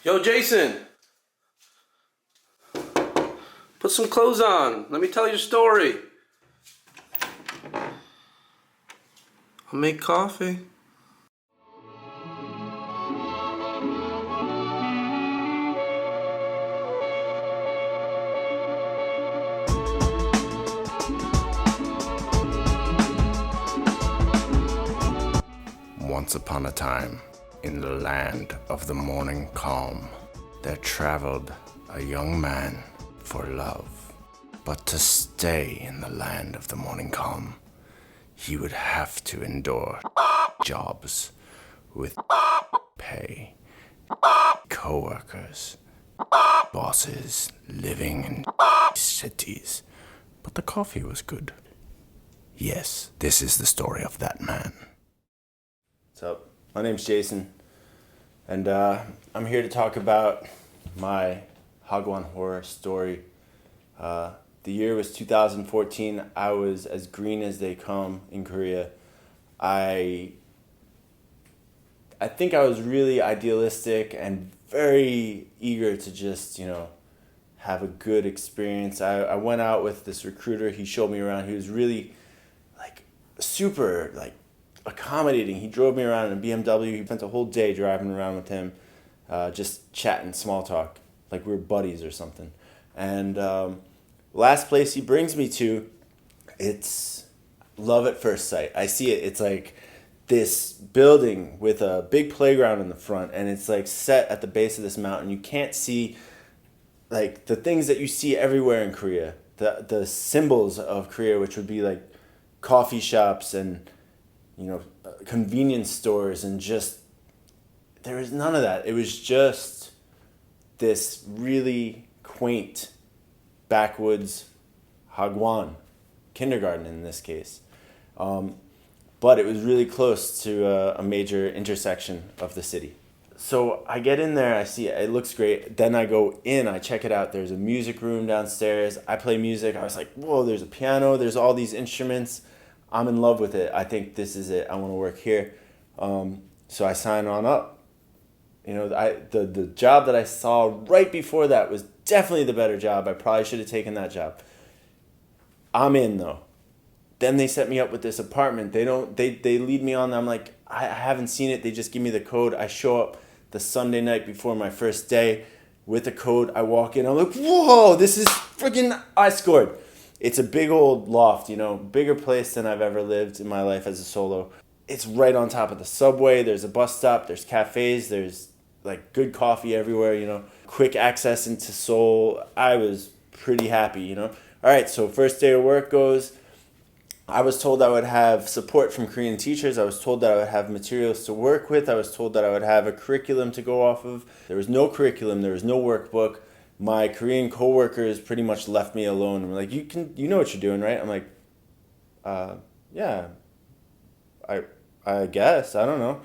Yo, Jason, put some clothes on. Let me tell you a story. I'll make coffee. Once upon a time, in the land of the morning calm, there traveled a young man for love. But to stay in the land of the morning calm, he would have to endure jobs with pay, co-workers, bosses living in cities. But the coffee was good. Yes, this is the story of that man. What's up? My name's Jason, and I'm here to talk about my Hagwon Horror Story. The year was 2014. I was as green as they come in Korea. I think I was really idealistic and very eager to just, have a good experience. I went out with this recruiter. He showed me around. He was really, super, accommodating. He drove me around in a BMW. He spent a whole day driving around with him, just chatting, small talk, like we were buddies or something. And last place he brings me to, it's love at first sight. I see it. It's like this building with a big playground in the front, and it's set at the base of this mountain. You can't see the things that you see everywhere in Korea, the symbols of Korea, which would be coffee shops and convenience stores, and just there was none of that. It was just this really quaint backwoods Hagwon kindergarten in this case, but it was really close to a major intersection of the city. So I get in there, I see it looks great. Then I go in, I check it out. There's a music room downstairs. I play music. I was like, whoa, there's a piano, there's all these instruments. I'm in love with it. I think this is it. I want to work here. So I sign on up. The job that I saw right before that was definitely the better job. I probably should have taken that job. I'm in though. Then they set me up with this apartment. They lead me on. I'm like, I haven't seen it. They just give me the code. I show up the Sunday night before my first day with the code. I walk in. I'm like, whoa, this is freaking, I scored. It's a big old loft, bigger place than I've ever lived in my life as a solo. It's right on top of the subway. There's a bus stop. There's cafes. There's good coffee everywhere, quick access into Seoul. I was pretty happy, All right, so first day of work goes. I was told I would have support from Korean teachers. I was told that I would have materials to work with. I was told that I would have a curriculum to go off of. There was no curriculum. There was no workbook. My Korean coworkers pretty much left me alone. And were like, you know what you're doing, right? I'm like, yeah, I guess. I don't know.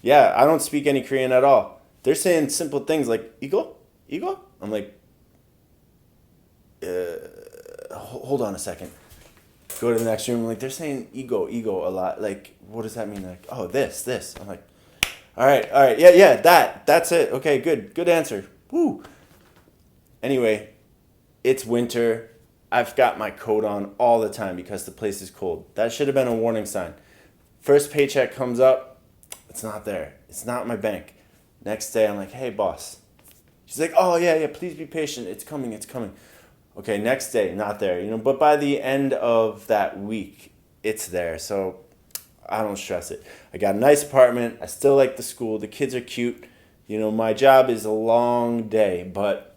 Yeah, I don't speak any Korean at all. They're saying simple things like, 이거? I'm like, hold on a second. Go to the next room. They're saying ego a lot. What does that mean? Oh, this. I'm like, all right. Yeah, that's it. Okay, good answer. Woo. Anyway, it's winter. I've got my coat on all the time because the place is cold. That should have been a warning sign. First paycheck comes up. It's not there. It's not in my bank. Next day, I'm like, hey, boss. She's like, oh, yeah, please be patient. It's coming. Okay, next day, not there. But by the end of that week, it's there. So I don't stress it. I got a nice apartment. I still like the school. The kids are cute. My job is a long day, but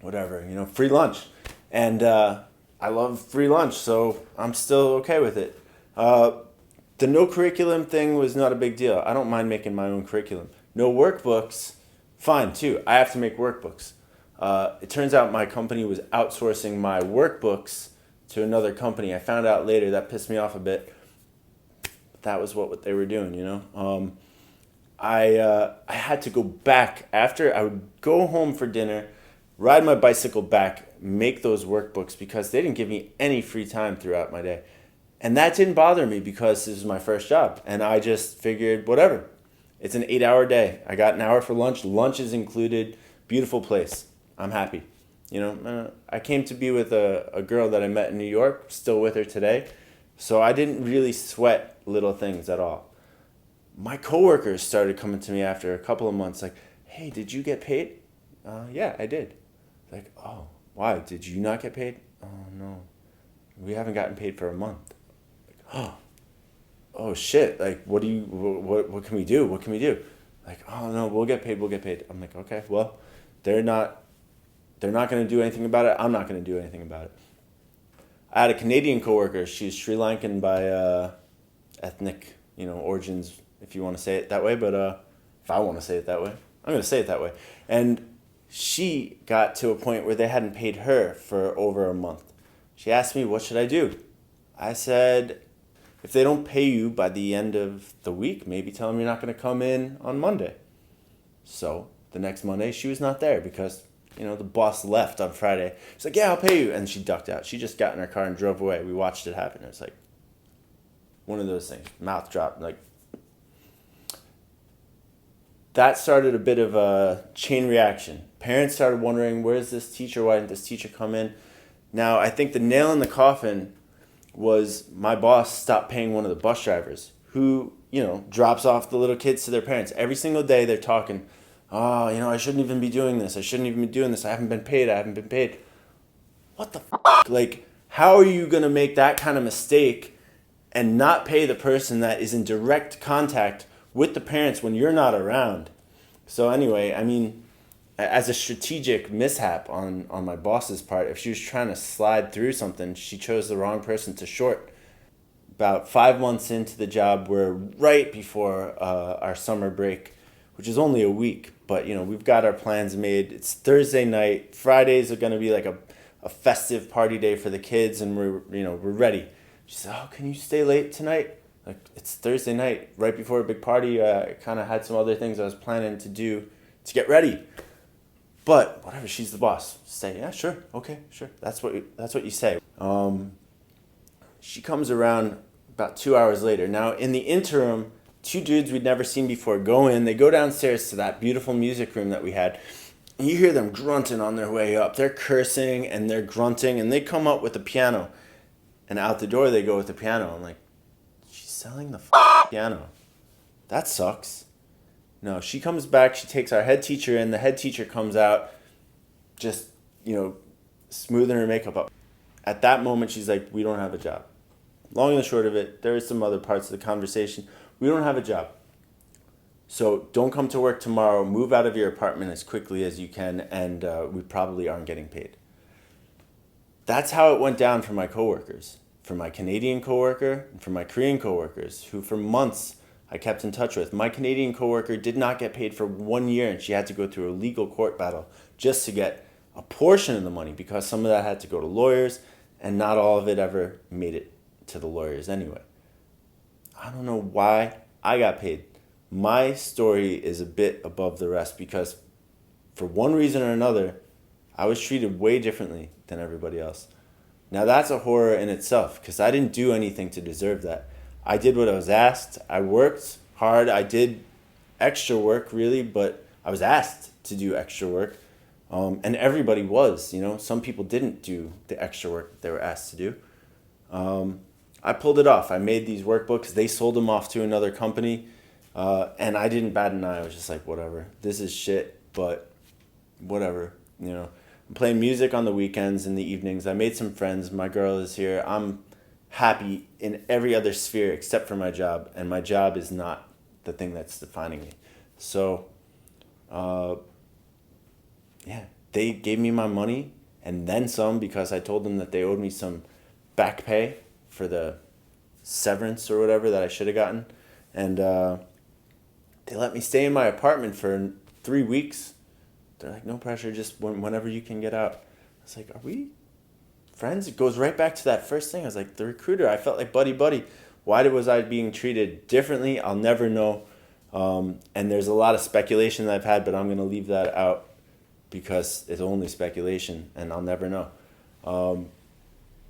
whatever, free lunch. And I love free lunch, so I'm still okay with it. The no curriculum thing was not a big deal. I don't mind making my own curriculum. No workbooks, fine too. I have to make workbooks. It turns out my company was outsourcing my workbooks to another company. I found out later. That pissed me off a bit. But that was what they were doing, I had to go back after. I would go home for dinner, ride my bicycle back, make those workbooks because they didn't give me any free time throughout my day. And that didn't bother me because this was my first job. And I just figured, whatever. It's an 8-hour day. I got an hour for lunch. Lunch is included. Beautiful place. I'm happy. I came to be with a girl that I met in New York, still with her today. So I didn't really sweat little things at all. My coworkers started coming to me after a couple of months like, hey, did you get paid? Yeah, I did. Like, oh, why? Did you not get paid? Oh, no. We haven't gotten paid for a month. Like, oh shit. Like, what can we do? What can we do? Like, oh no, we'll get paid. I'm like, okay, well, they're not going to do anything about it. I'm not going to do anything about it. I had a Canadian coworker. She's Sri Lankan by ethnic, origins, if you want to say it that way. But if I want to say it that way, I'm going to say it that way. And she got to a point where they hadn't paid her for over a month. She asked me, what should I do? I said, if they don't pay you by the end of the week, maybe tell them you're not going to come in on Monday. So the next Monday, she was not there because, the boss left on Friday. She's like, yeah, I'll pay you. And she ducked out. She just got in her car and drove away. We watched it happen. It was like one of those things. Mouth dropped. Like, that started a bit of a chain reaction. Parents started wondering, where's this teacher? Why didn't this teacher come in? Now, I think the nail in the coffin was my boss stopped paying one of the bus drivers who, drops off the little kids to their parents. Every single day they're talking, oh, I shouldn't even be doing this. I haven't been paid. What the fuck? Like, how are you going to make that kind of mistake and not pay the person that is in direct contact with the parents when you're not around? So anyway, as a strategic mishap on my boss's part, if she was trying to slide through something, she chose the wrong person to short. About 5 months into the job, we're right before our summer break, which is only a week. But, we've got our plans made. It's Thursday night. Fridays are going to be like a festive party day for the kids, and we're ready. She said, oh, can you stay late tonight? Like, it's Thursday night, right before a big party. I kind of had some other things I was planning to do to get ready. But whatever, she's the boss. Say, yeah, sure, okay, sure. That's what you say. She comes around about 2 hours later. Now, in the interim, 2 dudes we'd never seen before go in. They go downstairs to that beautiful music room that we had. And you hear them grunting on their way up. They're cursing and they're grunting, and they come up with the piano. And out the door they go with the piano. I'm like, she's selling the piano. That sucks. No, she comes back, she takes our head teacher in, the head teacher comes out, just, smoothing her makeup up. At that moment, she's like, we don't have a job. Long and the short of it, there is some other parts of the conversation. We don't have a job. So don't come to work tomorrow, move out of your apartment as quickly as you can, and we probably aren't getting paid. That's how it went down for my coworkers, for my Canadian coworker and for my Korean coworkers, who for months I kept in touch with. My Canadian coworker did not get paid for 1 year, and she had to go through a legal court battle just to get a portion of the money, because some of that had to go to lawyers, and not all of it ever made it to the lawyers anyway. I don't know why I got paid. My story is a bit above the rest because for one reason or another, I was treated way differently than everybody else. Now that's a horror in itself because I didn't do anything to deserve that. I did what I was asked. I worked hard. I did extra work, really, but I was asked to do extra work. And everybody was, some people didn't do the extra work that they were asked to do. I pulled it off. I made these workbooks. They sold them off to another company. And I didn't bat an eye. I was just like, whatever. This is shit, but whatever. I'm playing music on the weekends and the evenings. I made some friends. My girl is here. I'm happy in every other sphere except for my job, and my job is not the thing that's defining me. So, they gave me my money and then some because I told them that they owed me some back pay for the severance or whatever that I should have gotten. And they let me stay in my apartment for 3 weeks. They're like, no pressure, just whenever you can get out. I was like, are we friends? It goes right back to that first thing. I was like, the recruiter, I felt like buddy. Why was I being treated differently? I'll never know. And there's a lot of speculation that I've had, but I'm going to leave that out because it's only speculation and I'll never know.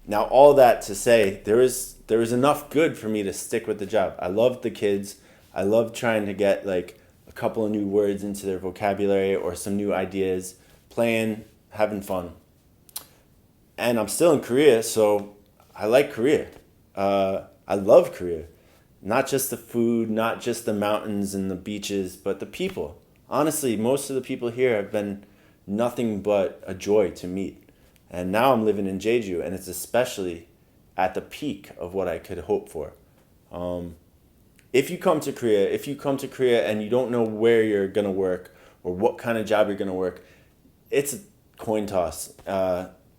Now, all that to say, there was enough good for me to stick with the job. I loved the kids. I loved trying to get a couple of new words into their vocabulary or some new ideas, playing, having fun. And I'm still in Korea, so I like Korea. I love Korea. Not just the food, not just the mountains and the beaches, but the people. Honestly, most of the people here have been nothing but a joy to meet. And now I'm living in Jeju, and it's especially at the peak of what I could hope for. If you come to Korea and you don't know where you're gonna work or what kind of job you're gonna work, it's a coin toss.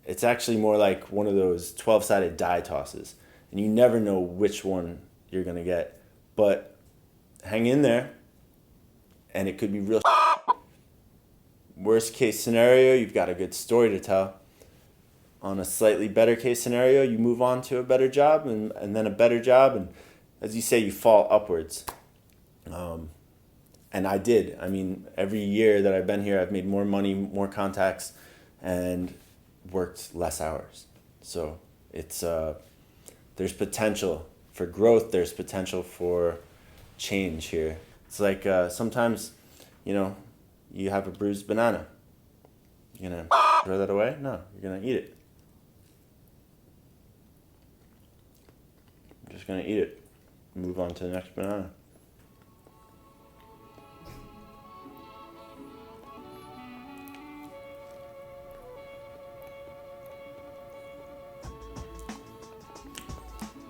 It's actually more like one of those 12-sided die tosses, and you never know which one you're gonna get. But hang in there, and it could be real. Worst case scenario, you've got a good story to tell. On a slightly better case scenario, you move on to a better job and then a better job. And as you say, you fall upwards. And I did. I mean, every year that I've been here, I've made more money, more contacts, and worked less hours. So it's there's potential for growth. There's potential for change here. It's like sometimes, you have a bruised banana. You're gonna throw that away? No, you're gonna eat it. I'm just gonna eat it. Move on to the next banana.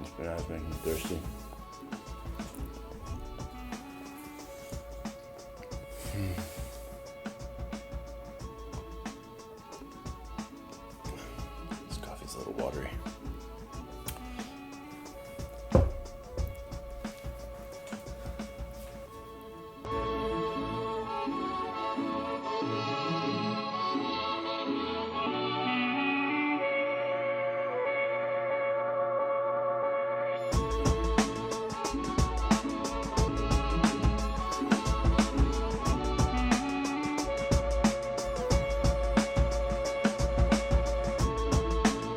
This banana's making me thirsty. This coffee's a little watery.